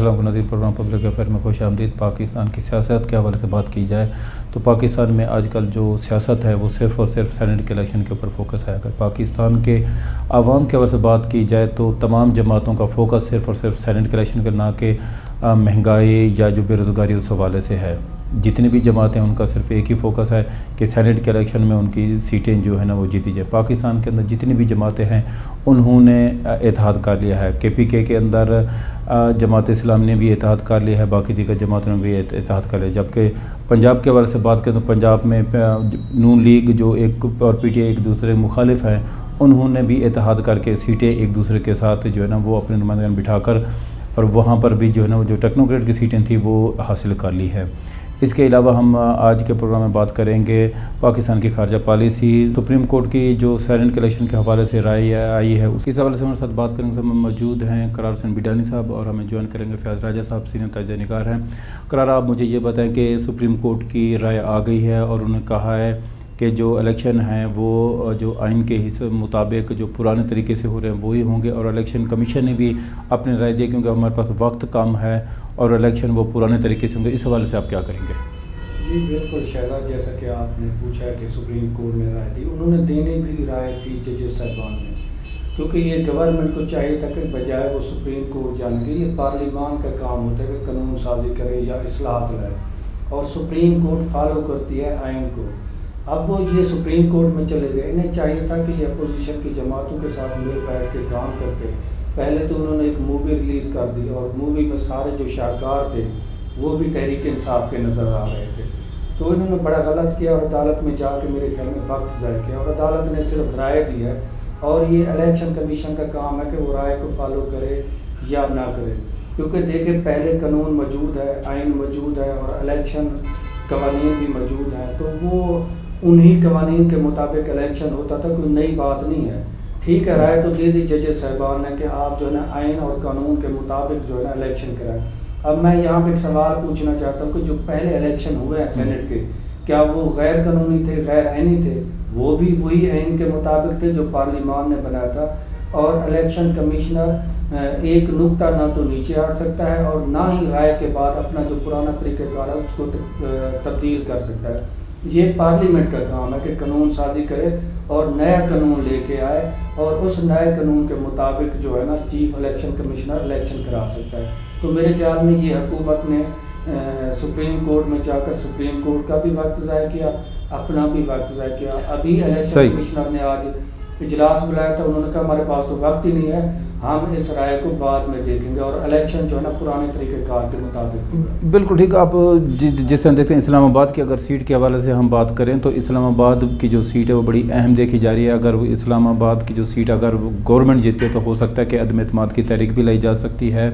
السلام ناظرین، programme public affair میں خوش آمدید۔ پاکستان کی سیاست کے حوالے سے بات کی جائے تو پاکستان میں آج کل جو سیاست ہے وہ صرف اور صرف سینٹ کے الیکشن کے اوپر فوکس ہے۔ اگر پاکستان کے عوام کے حوالے سے بات کی جائے تو تمام جماعتوں کا فوکس صرف اور صرف سینٹ کے الیکشن کا، نہ کہ مہنگائی یا جو بے روزگاری اس حوالے سے ہے۔ جتنی بھی جماعتیں ہیں ان کا صرف ایک ہی فوکس ہے کہ سینٹ کے الیکشن میں ان کی سیٹیں جو ہیں نا وہ جیتی جائیں۔ پاکستان کے اندر جتنی بھی جماعتیں ہیں انہوں نے اتحاد کر لیا ہے۔ KPK کے اندر جماعت اسلام نے بھی اتحاد کر لیا ہے، باقی دیگر جماعتوں نے بھی اتحاد کر لیا۔ جبکہ پنجاب کے حوالے سے بات کریں تو پنجاب میں نون لیگ جو ایک اور PTI ایک دوسرے کے مخالف ہیں، انہوں نے بھی اتحاد کر کے سیٹیں ایک دوسرے کے ساتھ جو ہے نا وہ اپنے نمائندگان بٹھا کر اور وہاں پر بھی جو ہے نا وہ جو ٹیکنوکریٹ کی سیٹیں تھیں وہ حاصل کر لی ہے۔ اس کے علاوہ ہم آج کے پروگرام میں بات کریں گے پاکستان کی خارجہ پالیسی، سپریم کورٹ کی جو سینٹ کے الیکشن کے حوالے سے رائے آئی ہے اس حوالے سے ہمارے ساتھ بات کرنے کے لیے موجود ہیں قرار حسین بیڈانی صاحب، اور ہمیں جوائن کریں گے فیاض راجہ صاحب، سینئر تجزیہ نگار ہیں۔ قرار، آپ مجھے یہ بتائیں کہ سپریم کورٹ کی رائے آ گئی ہے اور انہوں نے کہا ہے کہ جو الیکشن ہیں وہ جو آئین کے مطابق جو پرانے طریقے سے ہو رہے ہیں وہی ہوں گے، اور الیکشن کمیشن نے بھی اپنی رائے دی کیونکہ ہمارے پاس وقت کم ہے اور الیکشن وہ پرانے طریقے سے ہوں گے۔ اس حوالے سے آپ کیا کہیں گے؟ جی بالکل شہزاد، جیسا کہ آپ نے پوچھا کہ سپریم کورٹ نے رائے دی، انہوں نے دینے بھی رائے تھی ججز صاحبان نے، کیونکہ یہ گورنمنٹ کو چاہیے تھا کہ بجائے وہ سپریم کورٹ جانے کے، یہ پارلیمان کا کام ہوتا ہے کہ قانون سازی کرے یا اصلاحات لائے، اور سپریم کورٹ فالو کرتی ہے آئین کو۔ اب وہ یہ سپریم کورٹ میں چلے گئے، انہیں چاہیے تھا کہ یہ اپوزیشن کی جماعتوں کے ساتھ مل بیٹھ کے کام کرتے۔ پہلے تو انہوں نے ایک مووی ریلیز کر دی اور مووی میں سارے جو شاہکار تھے وہ بھی تحریک انصاف کے نظر آ رہے تھے، تو انہوں نے بڑا غلط کیا اور عدالت میں جا کے میرے خیال میں وقت ضائع کیا، اور عدالت نے صرف رائے دی ہے، اور یہ الیکشن کمیشن کا کام ہے کہ وہ رائے کو فالو کرے یا نہ کرے، کیونکہ دیکھیں پہلے قانون موجود ہے، آئین موجود ہے اور الیکشن قوانین بھی موجود ہیں، تو وہ انہی قوانین کے مطابق الیکشن ہوتا تھا، کوئی نئی بات نہیں ہے۔ ٹھیک ہے، رائے تو دے دی ججز صاحبان نے کہ آپ جو ہے نا آئین اور قانون کے مطابق جو ہے نا الیکشن کرائیں۔ اب میں یہاں پہ ایک سوال پوچھنا چاہتا ہوں کہ جو پہلے الیکشن ہوئے ہیں سینٹ کے، کیا وہ غیر قانونی تھے، غیر آئینی تھے؟ وہ بھی وہی آئین کے مطابق تھے جو پارلیمان نے بنایا تھا، اور الیکشن کمشنر ایک نقطہ نہ تو نیچے ہٹ سکتا ہے اور نہ ہی رائے کے بعد اپنا جو پرانا طریقہ کار ہے اس کو تبدیل کر سکتا ہے۔ یہ پارلیمنٹ کا کام ہے کہ قانون سازی کرے اور نیا قانون لے کے آئے، اور اس نئے قانون کے مطابق جو ہے نا چیف الیکشن کمشنر الیکشن کرا سکتا ہے۔ تو میرے خیال میں یہ حکومت نے سپریم کورٹ میں جا کر سپریم کورٹ کا بھی وقت ضائع کیا، اپنا بھی وقت ضائع کیا۔ ابھی الیکشن کمشنر نے آج اجلاس بلایا تھا، انہوں نے کہا ہمارے پاس تو وقت ہی نہیں ہے، ہم اس رائے کو بعد میں دیکھیں گے، اور الیکشن جو ہے نا پرانے طریقہ کار کے مطابق۔ بالکل ٹھیک۔ آپ جس طرح دیکھتے ہیں اسلام آباد کی اگر سیٹ کے حوالے سے ہم بات کریں تو اسلام آباد کی جو سیٹ ہے وہ بڑی اہم دیکھی جا رہی ہے۔ اگر وہ اسلام آباد کی جو سیٹ اگر گورنمنٹ جیتے تو ہو سکتا ہے کہ عدم اعتماد کی تحریک بھی لائی جا سکتی ہے،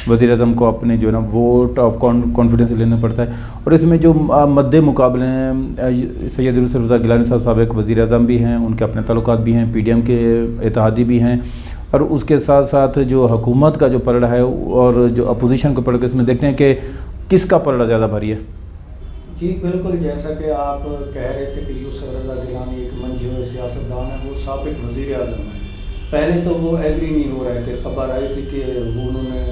وزیر اعظم کو اپنے جو ہے نا ووٹ آف کانفیڈنس لینا پڑتا ہے، اور اس میں جو مد مقابلے ہیں سید یوسف رضا گیلانی صاحب سابق وزیر اعظم بھی ہیں، ان کے اپنے تعلقات بھی ہیں، PDM کے اتحادی بھی ہیں، اور اس کے ساتھ ساتھ جو حکومت کا جو پلڑا ہے اور جو اپوزیشن کا پلڑا ہے، اس میں دیکھتے ہیں کہ کس کا پلڑا زیادہ بھاری ہے؟ جی بالکل، جیسا کہ آپ کہہ رہے تھے کہ یوسف رضا گیلانی ایک منجھے ہوئے سیاستدان ہے، وہ سابق وزیر اعظم ہیں۔ پہلے تو وہ ایگری نہیں ہو رہے تھے، خبر آئی تھی کہ انہوں نے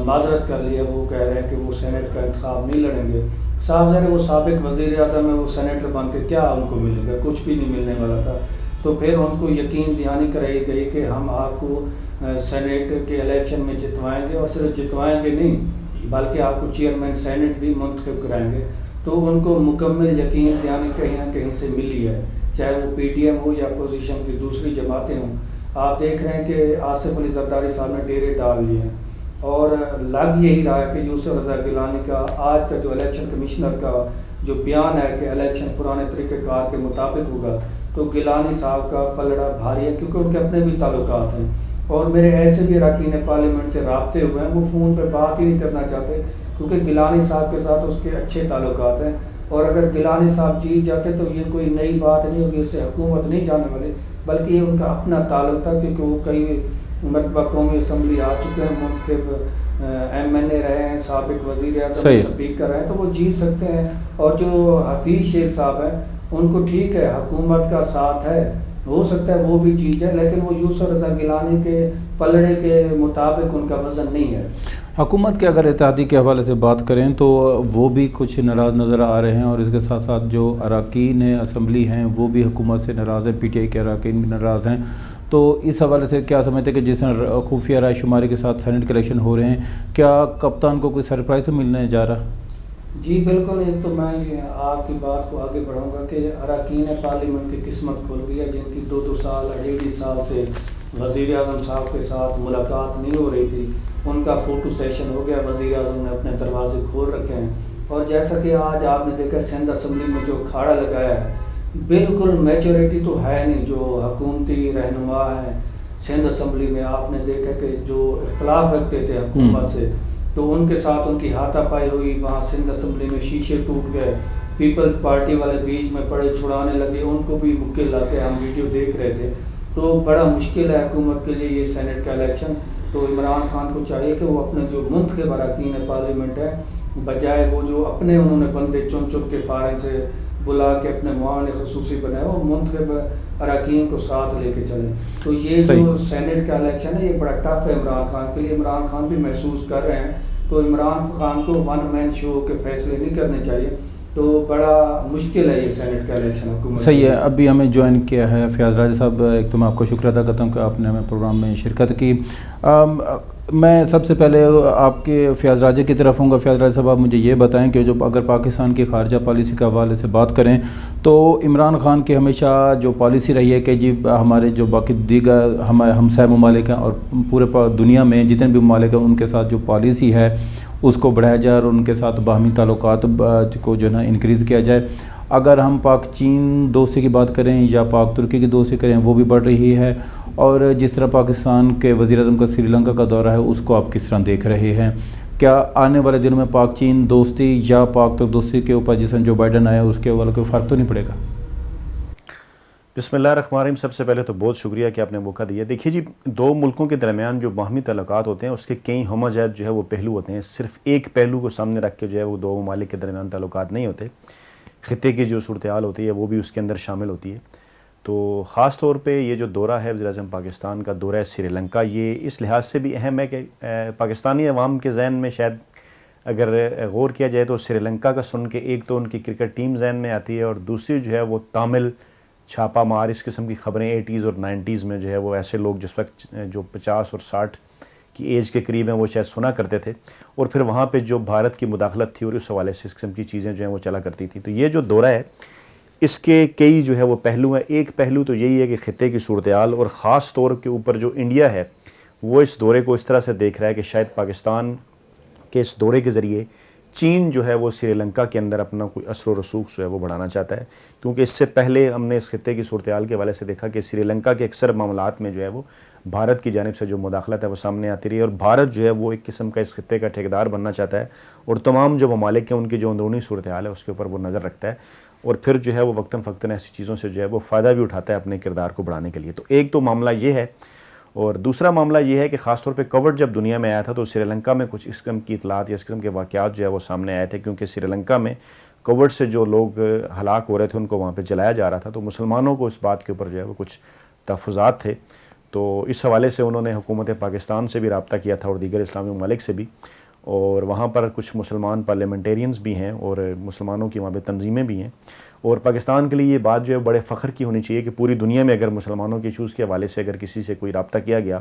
معذرت کر لیا، وہ کہہ رہے ہیں کہ وہ سینٹ کا انتخاب نہیں لڑیں گے۔ صاف ظاہر ہے وہ سابق وزیر اعظم ہے، وہ سینیٹر بن کے کیا ان کو ملے گا، کچھ بھی نہیں ملنے والا تھا۔ تو پھر ان کو یقین دہانی کرائی گئی کہ ہم آپ کو سینیٹ کے الیکشن میں جتوائیں گے، اور صرف جتوائیں گے نہیں بلکہ آپ کو چیئرمین سینٹ بھی منتخب کرائیں گے۔ تو ان کو مکمل یقین دہانی کہیں نہ کہیں سے ملی ہے، چاہے وہ PTM ہو یا اپوزیشن کی دوسری جماعتیں ہوں۔ آپ دیکھ رہے ہیں کہ آصف علی زرداری صاحب نے ڈیرے ڈال لیے ہیں، اور لگ یہی رہا ہے کہ یوسف رضا گیلانی کا آج کا جو الیکشن کمشنر کا جو بیان ہے کہ الیکشن پرانے طریقہ کار کے مطابق ہوگا، تو گیلانی صاحب کا پلڑا بھاری ہے، کیونکہ ان کے اپنے بھی تعلقات ہیں، اور میرے ایسے بھی اراکین پارلیمنٹ سے رابطے ہوئے ہیں، وہ فون پہ بات ہی نہیں کرنا چاہتے کیونکہ گیلانی صاحب کے ساتھ اس کے اچھے تعلقات ہیں، اور اگر گیلانی صاحب جیت جاتے تو یہ کوئی نئی بات نہیں ہوگی، اس سے حکومت نہیں جانے والی، بلکہ یہ ان کا اپنا تعلق تھا، کیونکہ وہ کئی مرتبہ قومی اسمبلی آ چکے ہیں، منتخب MNA رہے ہیں، سابق وزیر اعظم اسپیکر ہیں، تو وہ جیت سکتے ہیں۔ اور جو حفیظ شیخ صاحب ہیں ان کو ٹھیک ہے حکومت کا ساتھ ہے، ہو سکتا ہے وہ بھی جیت جائے، لیکن وہ یوسف رضا گیلانی کے پلڑے کے مطابق ان کا وزن نہیں ہے۔ حکومت کے اگر اتحادی کے حوالے سے بات کریں تو وہ بھی کچھ ناراض نظر آ رہے ہیں، اور اس کے ساتھ ساتھ جو اراکین اسمبلی ہیں وہ بھی حکومت سے ناراض ہیں، پی ٹی آئی کے اراکین بھی ناراض ہیں. تو اس حوالے سے کیا سمجھتے ہیں کہ جس طرح خفیہ رائے شماری کے ساتھ سینٹ کے الیکشن ہو رہے ہیں، کیا کپتان کو کوئی سرپرائز ملنے جا رہا؟ جی بالکل. ایک تو میں آپ کی بات کو آگے بڑھاؤں گا کہ اراکین پارلیمنٹ کی قسمت کھل گئی ہے، جن کی 2 سال 1.5 سال سے وزیر اعظم صاحب کے ساتھ ملاقات نہیں ہو رہی تھی. ان کا فوٹو سیشن ہو گیا، وزیر اعظم نے اپنے دروازے کھول رکھے ہیں. اور جیسا کہ آج آپ نے دیکھا سندھ اسمبلی میں جو کھاڑا لگایا ہے، بالکل میچورٹی تو ہے نہیں. جو حکومتی رہنما ہیں سندھ اسمبلی میں، آپ نے دیکھا کہ جو اختلاف رکھتے تھے حکومت سے، تو ان کے ساتھ ان کی ہاتھا پائی ہوئی. وہاں سندھ اسمبلی میں شیشے ٹوٹ گئے، پیپلز پارٹی والے بیچ میں پڑے چھڑانے لگے، ان کو بھی مکے لگ گئے. ہم ویڈیو دیکھ رہے تھے. تو بڑا مشکل ہے حکومت کے لیے یہ سینٹ کا الیکشن. تو عمران خان کو چاہیے کہ وہ اپنے جو منتخب اراکین پارلیمنٹ ہے، بجائے وہ جو اپنے انہوں نے بندے چن چن کے فارغ سے بلا کے اپنے معاون خصوصی بنائے، اور منتخب اراکین کو ساتھ لے کے چلیں. تو یہ جو سینٹ کا الیکشن ہے یہ بڑا ٹف ہے عمران خان کے لیے. عمران خان بھی محسوس کر رہے ہیں. تو عمران خان کو ون مین شو کے فیصلے نہیں کرنے چاہیے. تو بڑا مشکل ہے یہ سینٹ کا الیکشن حکومت. صحیح ہے. ابھی ہمیں جوائن کیا ہے فیاض راجہ صاحب. ایک تو میں آپ کو شکر ادا کرتا ہوں کہ آپ نے ہمیں پروگرام میں شرکت کی. میں سب سے پہلے آپ کے فیاض راجہ کی طرف ہوں گا. فیاض راجہ صاحب آپ مجھے یہ بتائیں کہ جو اگر پاکستان کی خارجہ پالیسی کے حوالے سے بات کریں تو عمران خان کی ہمیشہ جو پالیسی رہی ہے کہ جی ہمارے جو باقی دیگر ہمسائے ممالک ہیں اور پورے دنیا میں جتنے بھی ممالک ہیں ان کے ساتھ جو پالیسی ہے اس کو بڑھایا جائے اور ان کے ساتھ باہمی تعلقات کو جو ہے نا انکریز کیا جائے. اگر ہم پاک چین دوستی کی بات کریں یا پاک ترکی کی دوستی کریں وہ بھی بڑھ رہی ہے. اور جس طرح پاکستان کے وزیر اعظم کا سری لنکا کا دورہ ہے اس کو آپ کس طرح دیکھ رہے ہیں؟ کیا آنے والے دنوں میں پاک چین دوستی یا پاک ترک دوستی کے اوپر جس طرح جو بائیڈن آیا اس کے حوالے کوئی فرق تو نہیں پڑے گا؟ بسم اللہ الرحمن الرحیم. سب سے پہلے تو بہت شکریہ کہ آپ نے موقع دیا. دیکھیے جی، 2 ملکوں کے درمیان جو باہمی تعلقات ہوتے ہیں اس کے کئی ہمہ جہت جو ہے وہ پہلو ہوتے ہیں. صرف ایک پہلو کو سامنے رکھ کے جو ہے وہ 2 ممالک کے درمیان تعلقات نہیں ہوتے. خطے کی جو صورتحال ہوتی ہے وہ بھی اس کے اندر شامل ہوتی ہے. تو خاص طور پہ یہ جو دورہ ہے وزیر اعظم پاکستان کا، دورہ سری لنکا، یہ اس لحاظ سے بھی اہم ہے کہ پاکستانی عوام کے ذہن میں شاید اگر غور کیا جائے تو سری لنکا کا سن کے ایک تو ان کی کرکٹ ٹیم ذہن میں آتی ہے، اور دوسری جو ہے وہ تامل چھاپا مار اس قسم کی خبریں 80s اور 90s میں جو ہے وہ ایسے لوگ جس وقت جو 50 اور 60 کی ایج کے قریب ہیں وہ شاید سنا کرتے تھے، اور پھر وہاں پہ جو بھارت کی مداخلت تھی اور اس حوالے سے اس قسم کی چیزیں جو ہیں وہ چلا کرتی تھی. تو یہ جو دورہ ہے اس کے کئی جو ہے وہ پہلو ہیں. ایک پہلو تو یہی ہے کہ خطے کی صورتحال اور خاص طور کے اوپر جو انڈیا ہے وہ اس دورے کو اس طرح سے دیکھ رہا ہے کہ شاید پاکستان کے اس دورے کے ذریعے چین جو ہے وہ سری لنکا کے اندر اپنا کوئی اثر و رسوخ جو ہے وہ بڑھانا چاہتا ہے. کیونکہ اس سے پہلے ہم نے اس خطے کی صورتحال کے حوالے سے دیکھا کہ سری لنکا کے اکثر معاملات میں جو ہے وہ بھارت کی جانب سے جو مداخلت ہے وہ سامنے آتی رہی ہے، اور بھارت جو ہے وہ ایک قسم کا اس خطے کا ٹھیکیدار بننا چاہتا ہے اور تمام جو ممالک ہیں ان کی جو اندرونی صورتحال ہے اس کے اوپر وہ نظر رکھتا ہے، اور پھر جو ہے وہ وقتاً فوقتاً ایسی چیزوں سے جو ہے وہ فائدہ بھی اٹھاتا ہے اپنے کردار کو بڑھانے کے لیے. تو ایک تو معاملہ یہ ہے، اور دوسرا معاملہ یہ ہے کہ خاص طور پہ کووڈ جب دنیا میں آیا تھا تو سری لنکا میں کچھ اس قسم کی اطلاعات یا اس قسم کے واقعات جو ہے وہ سامنے آئے تھے، کیونکہ سری لنکا میں کووڈ سے جو لوگ ہلاک ہو رہے تھے ان کو وہاں پہ جلایا جا رہا تھا. تو مسلمانوں کو اس بات کے اوپر جو ہے وہ کچھ تحفظات تھے. تو اس حوالے سے انہوں نے حکومت پاکستان سے بھی رابطہ کیا تھا اور دیگر اسلامی ممالک سے بھی، اور وہاں پر کچھ مسلمان پارلیمنٹیرینز بھی ہیں اور مسلمانوں کی وہاں پہ تنظیمیں بھی ہیں. اور پاکستان کے لیے یہ بات جو ہے بڑے فخر کی ہونی چاہیے کہ پوری دنیا میں اگر مسلمانوں کے ایشوز کے حوالے سے اگر کسی سے کوئی رابطہ کیا گیا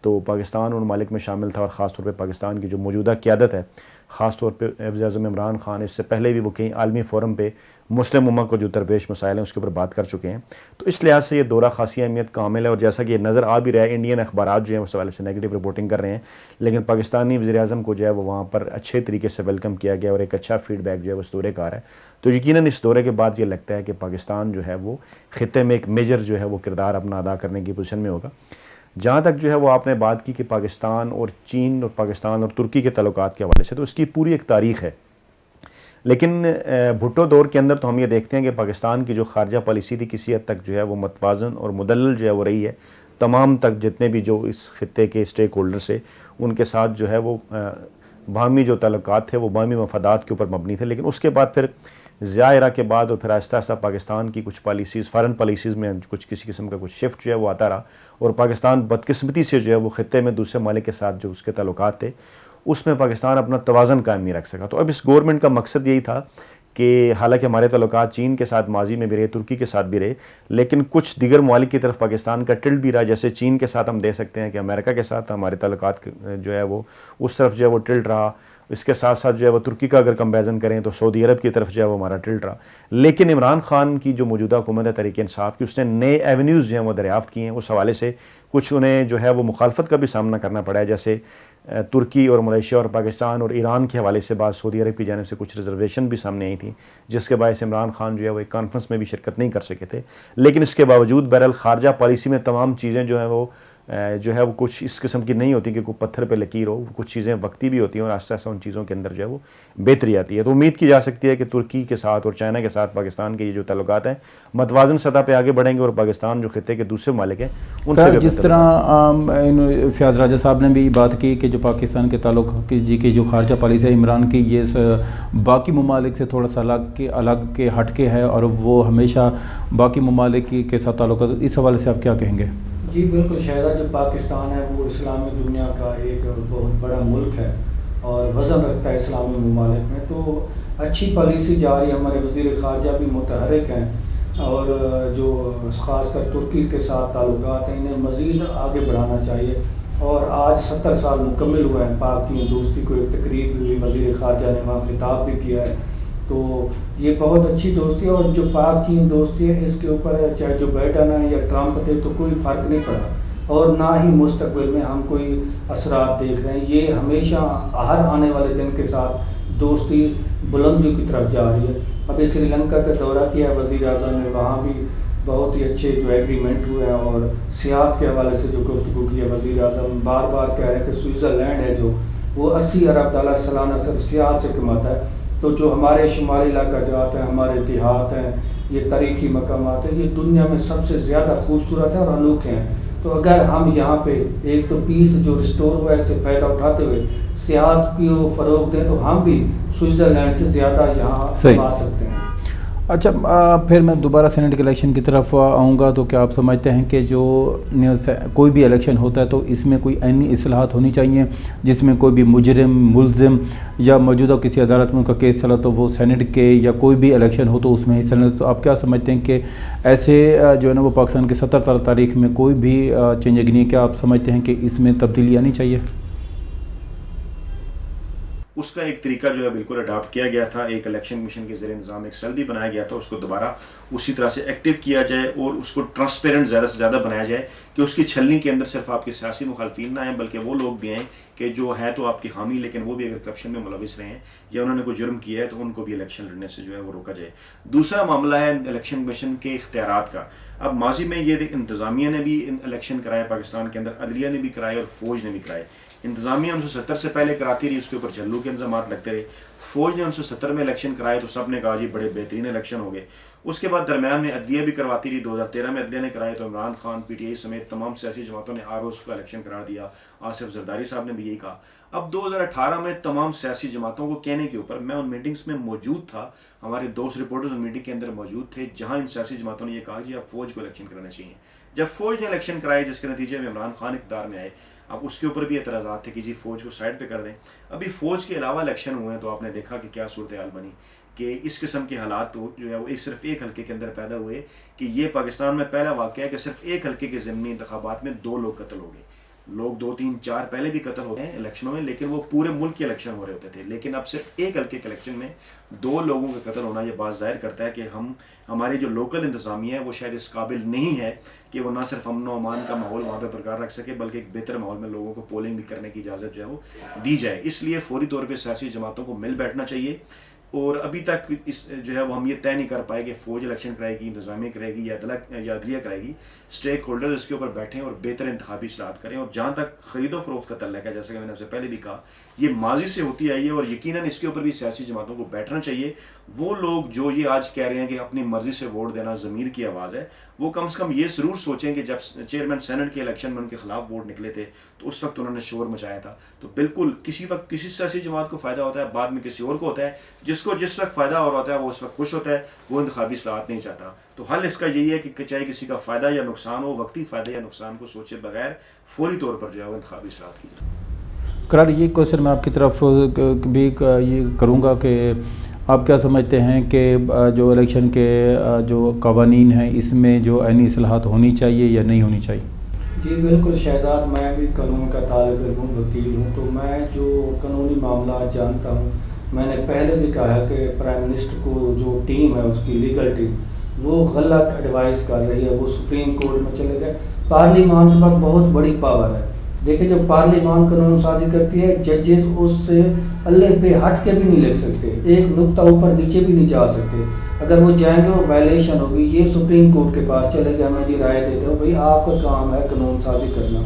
تو پاکستان ان ممالک میں شامل تھا. اور خاص طور پہ پاکستان کی جو موجودہ قیادت ہے، خاص طور پہ وزیر اعظم عمران خان، اس سے پہلے بھی وہ کئی عالمی فورم پہ مسلم امت کو جو درپیش مسائل ہیں اس کے اوپر بات کر چکے ہیں. تو اس لحاظ سے یہ دورہ خاصی اہمیت کا حامل ہے، اور جیسا کہ یہ نظر آ بھی رہا ہے انڈین اخبارات جو ہیں اس حوالے سے نیگیٹو رپورٹنگ کر رہے ہیں، لیکن پاکستانی وزیر اعظم کو جو ہے وہ وہاں پر اچھے طریقے سے ویلکم کیا گیا اور ایک اچھا فیڈ بیک جو ہے اس دورے کا آ رہا ہے. تو یقیناً اس دورے کے بعد یہ لگتا ہے کہ پاکستان جو ہے وہ خطے میں ایک میجر جو ہے وہ کردار اپنا ادا کرنے کی پوزیشن میں ہوگا. جہاں تک جو ہے وہ آپ نے بات کی کہ پاکستان اور چین اور پاکستان اور ترکی کے تعلقات کے حوالے سے، تو اس کی پوری ایک تاریخ ہے. لیکن بھٹو دور کے اندر تو ہم یہ دیکھتے ہیں کہ پاکستان کی جو خارجہ پالیسی تھی کسی حد تک جو ہے وہ متوازن اور مدلل جو ہے وہ رہی ہے. تمام تک جتنے بھی جو اس خطے کے اسٹیک ہولڈرز ہیں ان کے ساتھ جو ہے وہ باہمی جو تعلقات تھے وہ باہمی مفادات کے اوپر مبنی تھے. لیکن اس کے بعد پھر ضیاء کے بعد اور پھر آہستہ آہستہ پاکستان کی کچھ پالیسیز، فارن پالیسیز میں کچھ کسی قسم کا کچھ شفٹ جو ہے وہ آتا رہا، اور پاکستان بدقسمتی سے جو ہے وہ خطے میں دوسرے ممالک کے ساتھ جو اس کے تعلقات تھے اس میں پاکستان اپنا توازن قائم نہیں رکھ سکا. تو اب اس گورنمنٹ کا مقصد یہی تھا کہ حالانکہ ہمارے تعلقات چین کے ساتھ ماضی میں بھی رہے, ترکی کے ساتھ بھی رہے, لیکن کچھ دیگر ممالک کی طرف پاکستان کا ٹلٹ بھی رہا. جیسے چین کے ساتھ ہم دیکھ سکتے ہیں کہ امریکہ کے ساتھ ہمارے تعلقات جو ہے وہ اس طرف جو ہے وہ ٹلٹ رہا. اس کے ساتھ ساتھ جو ہے وہ ترکی کا اگر کمپیریزن کریں تو سعودی عرب کی طرف جو ہے وہ ہمارا ٹلٹ رہا. لیکن عمران خان کی جو موجودہ حکومت ہے تحریک انصاف کی, اس نے نئے ایونیوز جو ہیں وہ دریافت کیے ہیں. اس حوالے سے کچھ انہیں جو ہے وہ مخالفت کا بھی سامنا کرنا پڑا ہے, جیسے ترکی اور ملیشیا اور پاکستان اور ایران کے حوالے سے بعض سعودی عرب کی جانب سے کچھ ریزرویشن بھی سامنے آئی تھیں, جس کے باعث عمران خان جو ہے وہ ایک کانفرنس میں بھی شرکت نہیں کر سکے تھے. لیکن اس کے باوجود بہرحال خارجہ پالیسی میں تمام چیزیں جو ہیں وہ کچھ اس قسم کی نہیں ہوتی کہ کوئی پتھر پہ لکیر ہو. کچھ چیزیں وقتی بھی ہوتی ہیں اور آہستہ آہستہ ان چیزوں کے اندر جو ہے وہ بہتری آتی ہے. تو امید کی جا سکتی ہے کہ ترکی کے ساتھ اور چائنا کے ساتھ پاکستان کے یہ جو تعلقات ہیں متوازن سطح پہ آگے بڑھیں گے, اور پاکستان جو خطے کے دوسرے ممالک ہیں ان سے جس طرح فیاض راجہ صاحب نے بھی بات کی کہ جو پاکستان کے تعلق کی جو خارجہ پالیسی ہے عمران کی, یہ باقی ممالک سے تھوڑا سا الگ کے ہٹ کے ہے, اور وہ ہمیشہ باقی ممالک کے ساتھ تعلقات, اس حوالے سے آپ کیا کہیں گے؟ جی بالکل شہزاد, جو پاکستان ہے وہ اسلامی دنیا کا ایک بہت بڑا ملک ہے اور وزن رکھتا ہے اسلامی ممالک میں. تو اچھی پالیسی جاری, ہمارے وزیر خارجہ بھی متحرک ہیں, اور جو خاص کر ترکی کے ساتھ تعلقات ہیں انہیں مزید آگے بڑھانا چاہیے. اور آج 70 سال مکمل ہوئے ہیں پاک چین دوستی کو, ایک تقریب ہوئی, وزیر خارجہ نے وہاں خطاب بھی کیا ہے. تو یہ بہت اچھی دوستی ہے, اور جو پاک چین دوستی ہے اس کے اوپر چاہے جو بائیڈن ہے یا ٹرمپ تھے تو کوئی فرق نہیں پڑا, اور نہ ہی مستقبل میں ہم کوئی اثرات دیکھ رہے ہیں. یہ ہمیشہ ہر آنے والے دن کے ساتھ دوستی بلندیوں کی طرف جا رہی ہے. ابھی سری لنکا کا دورہ کیا وزیر اعظم نے, وہاں بھی بہت ہی اچھے جو ایگریمنٹ ہوئے ہیں, اور سیاحت کے حوالے سے جو گفتگو کی ہے وزیر اعظم بار بار کہہ رہے ہیں کہ سوئٹزرلینڈ ہے جو وہ $80 ارب سالانہ صرف سیاحت سے کماتا ہے. تو جو ہمارے شمالی علاقہ جات ہیں, ہمارے دیہات ہیں, یہ تاریخی مقامات ہیں, یہ دنیا میں سب سے زیادہ خوبصورت ہیں اور انوکھے ہیں. تو اگر ہم یہاں پہ ایک تو پیس جو ریسٹور ہوا ہے اس سے فائدہ اٹھاتے ہوئے سیاحت کی فروغ دیں تو ہم بھی سوئٹزرلینڈ سے زیادہ یہاں آ سکتے ہیں. اچھا, پھر میں دوبارہ سینٹ کے الیکشن کی طرف آؤں گا. تو کیا آپ سمجھتے ہیں کہ جو کوئی بھی الیکشن ہوتا ہے تو اس میں کوئی عینی اصلاحات ہونی چاہیے, جس میں کوئی بھی مجرم, ملزم یا موجودہ کسی عدالت میں ان کا کیس چلا تو وہ سینٹ کے, یا کوئی بھی الیکشن ہو تو اس میں حصہ لیں؟ تو آپ کیا سمجھتے ہیں کہ ایسے جو ہے نا وہ پاکستان کی 70 سال تاریخ میں کوئی بھی چینج نہیں ہے, کیا آپ سمجھتے ہیں کہ اس میں تبدیلی آنی چاہیے؟ اس کا ایک طریقہ جو ہے بالکل اڈاپٹ کیا گیا تھا, ایک الیکشن کمیشن کے زیر انتظام ایک سیل بھی بنایا گیا تھا, اس کو دوبارہ اسی طرح سے ایکٹیو کیا جائے اور اس کو ٹرانسپیرنٹ زیادہ سے زیادہ بنایا جائے کہ اس کی چھلنی کے اندر صرف آپ کے سیاسی مخالفین نہ ہیں بلکہ وہ لوگ بھی ہیں کہ جو ہے تو آپ کی حامی لیکن وہ بھی اگر کرپشن میں ملوث رہے ہیں یا انہوں نے کوئی جرم کیا ہے تو ان کو بھی الیکشن لڑنے سے جو ہے وہ روکا جائے. دوسرا معاملہ ہے الیکشن کمیشن کے اختیارات کا. اب ماضی میں یہ انتظامیہ نے بھی الیکشن کرائے پاکستان کے اندر, عدلیہ نے بھی کرائے اور فوج نے بھی کرائے. انتظامیہ 1970 سے پہلے کراتی رہی, اس کے اوپر جھلو کے انضامات لگتے رہے. فوج نے 1970 میں الیکشن کرائے تو سب نے کہا جی بڑے بہترین الیکشن ہو گئے. اس کے بعد درمیان میں عدلیہ بھی کرواتی رہی, 2013 میں عدلیہ نے کرائے تو Imran Khan, P T I سمیت تمام سیاسی جماعتوں نے اس کو الیکشن قرار دیا. آصف زرداری صاحب نے بھی یہی کہا. اب 2018 میں تمام سیاسی جماعتوں کو کہنے کے اوپر, میں ان میٹنگز میں موجود تھا, ہمارے دوست رپورٹرز ان میٹنگ کے اندر موجود تھے جہاں ان سیاسی جماعتوں نے یہ کہا جی اب فوج کو الیکشن کرانا چاہیے. جب فوج نے الیکشن کرائے جس کے نتیجے میں عمران خان اقتدار میں آئے, اب اس کے اوپر بھی اعتراضات تھے کہ جی فوج کو سائڈ پہ کر دیں. ابھی فوج کے علاوہ الیکشن ہوئے ہیں تو آپ نے دیکھا کہ کیا صورتحال بنی کہ اس قسم کے حالات تو جو ہے وہ صرف ایک حلقے کے اندر پیدا ہوئے کہ یہ پاکستان میں پہلا واقعہ ہے کہ صرف ایک حلقے کے ضمنی انتخابات میں 2 لوگ قتل ہو گئے. لوگ 2 3 4 پہلے بھی قتل ہو گئے ہیں الیکشنوں میں, لیکن وہ پورے ملک کے الیکشن ہو رہے ہوتے تھے. لیکن اب صرف ایک حلقے کے الیکشن میں 2 لوگوں کا قتل ہونا, یہ بات ظاہر کرتا ہے کہ ہماری جو لوکل انتظامیہ ہے وہ شاید اس قابل نہیں ہے کہ وہ نہ صرف امن و امان کا ماحول وہاں پہ برقرار رکھ سکے بلکہ ایک بہتر ماحول میں لوگوں کو پولنگ بھی کرنے کی اجازت جو ہے وہ دی جائے. اس لیے فوری طور پہ سیاسی جماعتوں کو مل بیٹھنا چاہیے. اور ابھی تک اس جو ہے وہ ہم یہ طے نہیں کر پائے کہ فوج الیکشن کرائے گی, انتظامیہ کرائے گی یا عدلیہ کرائے گی. اسٹیک ہولڈرز اس کے اوپر بیٹھیں اور بہتر انتخابی اصلاحات کریں. اور جہاں تک خرید و فروخت کا تعلق ہے, جیسا کہ میں نے آپ سے پہلے بھی کہا, یہ ماضی سے ہوتی آئی ہے اور یقیناً اس کے اوپر بھی سیاسی جماعتوں کو بیٹھنا چاہیے. وہ لوگ جو یہ آج کہہ رہے ہیں کہ اپنی مرضی سے ووٹ دینا ضمیر کی آواز ہے, وہ کم سے کم یہ ضرور سوچیں کہ جب چیئرمین سینٹ کے الیکشن میں ان کے خلاف ووٹ نکلے تھے تو اس وقت انہوں نے شور مچایا تھا. تو بالکل کسی وقت کسی سیاسی جماعت کو فائدہ ہوتا ہے, بعد میں کسی اور کو ہوتا ہے. جس کو جس وقت فائدہ اور ہوتا ہے وہ اس وقت خوش ہوتا ہے, وہ انتخابی اصلاحات نہیں چاہتا. تو حل اس کا یہی ہے کہ چاہے کسی کا فائدہ یا نقصان ہو, وقتی فائدہ یا نقصان کو سوچے بغیر فوری طور پر جو ہے وہ انتخابی اصلاحات کی جائے. قرار یہ کوشچن میں آپ کی طرف بھی یہ کروں گا کہ آپ کیا سمجھتے ہیں کہ جو الیکشن کے جو قوانین ہیں اس میں جو عینی اصلاحات ہونی چاہیے یا نہیں ہونی چاہیے؟ جی بالکل شہزاد، میں بھی قانون کا طالب علم ہوں، وکیل ہوں، تو میں جو قانونی معاملات جانتا ہوں، میں نے پہلے بھی کہا ہے کہ پرائم منسٹر کو جو ٹیم ہے اس کی لیگل ٹیم وہ غلط ایڈوائز کر رہی ہے، وہ سپریم کورٹ میں چلے گئے۔ پارلیمان کے پاس بہت بڑی پاور ہے، دیکھیں جب پارلیمان قانون سازی کرتی ہے ججز اس سے اللہ پہ ہٹ کے بھی نہیں لکھ سکتے، ایک نقطہ اوپر نیچے بھی نہیں جا سکتے، اگر وہ جائیں گے وہ وائلیشن ہوگی، یہ سپریم کورٹ کے پاس چلے گئے، ہمیں جی رائے دیتے ہو بھائی آپ کا کام ہے قانون سازی کرنا،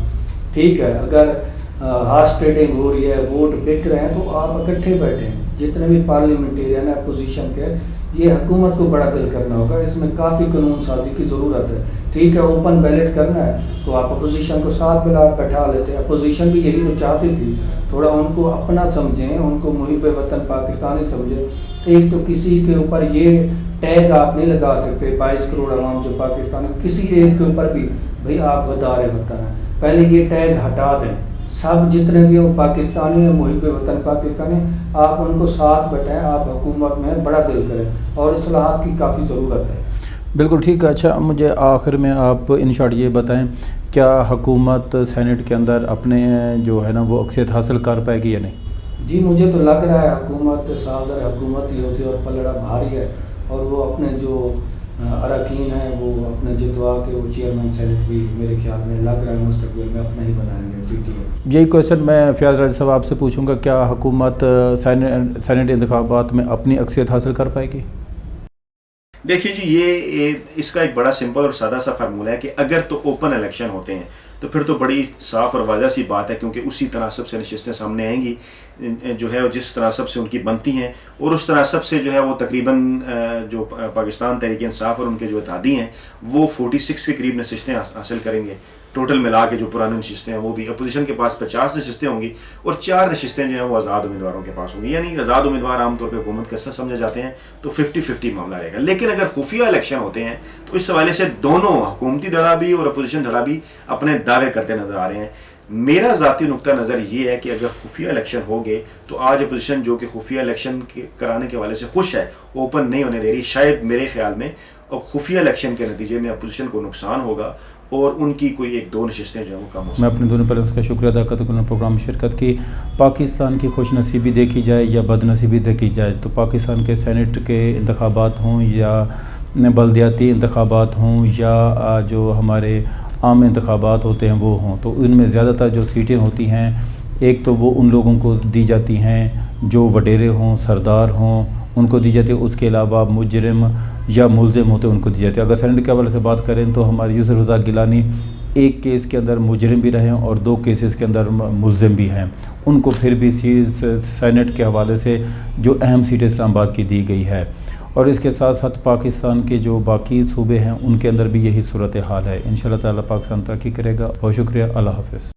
ٹھیک ہے، اگر ہارس ٹریڈنگ ہو رہی ہے، ووٹ بک رہے ہیں تو آپ اکٹھے بیٹھے ہیں، جتنے بھی پارلیمنٹیرین ہیں اپوزیشن کے، یہ حکومت کو بڑا دل کرنا ہوگا، اس میں کافی قانون سازی کی ضرورت ہے، ٹھیک ہے، اوپن بیلٹ کرنا ہے تو آپ اپوزیشن کو ساتھ بیٹھا لیتے، اپوزیشن بھی یہی تو چاہتی تھی، تھوڑا ان کو اپنا سمجھیں، ان کو محب وطن پاکستانی سمجھیں، ایک تو کسی کے اوپر یہ ٹیگ آپ نہیں لگا سکتے 22 کروڑ عوام جو پاکستان ہے، کسی ایک کے اوپر بھی بھئی آپ غدار وطن ہیں، پہلے یہ ٹیگ ہٹا دیں، سب جتنے بھی وہ پاکستانی ہیں محب وطن پاکستانی، آپ ان کو ساتھ بیٹھیں، آپ حکومت میں بڑا دل کریں، اور اصلاحات کی کافی ضرورت ہے۔ بالکل ٹھیک ہے۔ اچھا مجھے آخر میں آپ ان شارٹ یہ بتائیں، کیا حکومت سینٹ کے اندر اپنے جو ہے نا وہ اکثریت حاصل کر پائے گی یا نہیں؟ جی مجھے تو لگ رہا ہے حکومت صادر حکومت ہی ہوتی ہے اور پلڑا بھاری ہے، اور وہ اپنے جو اراکین ہیں وہ اپنے جتوا کے وہ چیئرمین سینٹ بھی میرے خیال میں لگ رہا ہے مستقبل میں اپنا ہی بنائیں گے پی ٹی اے۔ یہی کویشچن میں فیاض راجہ صاحب آپ سے پوچھوں گا، کیا حکومت سینٹ انتخابات میں اپنی اکثریت حاصل کر پائے گی؟ دیکھیے جی، یہ اس کا ایک بڑا سمپل اور سادہ سا فارمولہ ہے کہ اگر تو اوپن الیکشن ہوتے ہیں تو پھر تو بڑی صاف اور واضح سی بات ہے، کیونکہ اسی تناسب سے نشستیں سامنے آئیں گی جو ہے جس تناسب سے ان کی بنتی ہیں، اور اس تناسب سے جو ہے وہ تقریباً جو پاکستان تحریک انصاف اور ان کے جو اتحادی ہیں وہ 46 کے قریب نشستیں حاصل کریں گے، ٹوٹل ملا کے جو پرانے نشستیں ہیں وہ بھی، اپوزیشن کے پاس 50 نشستیں ہوں گی، اور 4 نشستیں جو ہیں وہ آزاد امیدواروں کے پاس ہوں گی، یعنی آزاد امیدوار عام طور پہ حکومت کا حصہ سمجھے جاتے ہیں، تو 50-50 معاملہ رہے گا۔ لیکن اگر خفیہ الیکشن ہوتے ہیں تو اس حوالے سے دونوں حکومتی دھڑا بھی اور اپوزیشن دھڑا بھی اپنے دعوے کرتے نظر آ رہے ہیں۔ میرا ذاتی نقطہ نظر یہ ہے کہ اگر خفیہ الیکشن ہو گئے تو آج اپوزیشن جو کہ خفیہ الیکشن کرانے کے حوالے سے خوش ہے، اوپن نہیں ہونے دے رہی، شاید میرے خیال میں اب خفیہ الیکشن کے نتیجے میں اپوزیشن کو نقصان ہوگا اور ان کی کوئی 1-2 نشستیں جو ہیں وہ کم ہو سکتی ہیں۔ میں اپنے دونوں پیرنٹس کا شکریہ ادا کرتا ہوں کہ انہوں نے پروگرام میں شرکت کی۔ پاکستان کی خوش نصیبی دیکھی جائے یا بد نصیبی دیکھی جائے تو پاکستان کے سینٹ کے انتخابات ہوں یا بلدیاتی انتخابات ہوں یا جو ہمارے عام انتخابات ہوتے ہیں وہ ہوں، تو ان میں زیادہ تر جو سیٹیں ہوتی ہیں ایک تو وہ ان لوگوں کو دی جاتی ہیں جو وڈیرے ہوں، سردار ہوں، ان کو دی جاتی ہے، اس کے علاوہ مجرم یا ملزم ہوتے ہیں ان کو دی جاتی ہے۔ اگر سینٹ کے حوالے سے بات کریں تو ہمارے یوسف رضا گیلانی ایک کیس کے اندر مجرم بھی رہے ہیں اور 2 کیسز کے اندر ملزم بھی ہیں، ان کو پھر بھی سینٹ کے حوالے سے جو اہم سیٹ اسلام آباد کی دی گئی ہے، اور اس کے ساتھ ساتھ پاکستان کے جو باقی صوبے ہیں ان کے اندر بھی یہی صورتحال ہے۔ انشاءاللہ تعالیٰ پاکستان ترقی کرے گا۔ بہت شکریہ، اللہ حافظ۔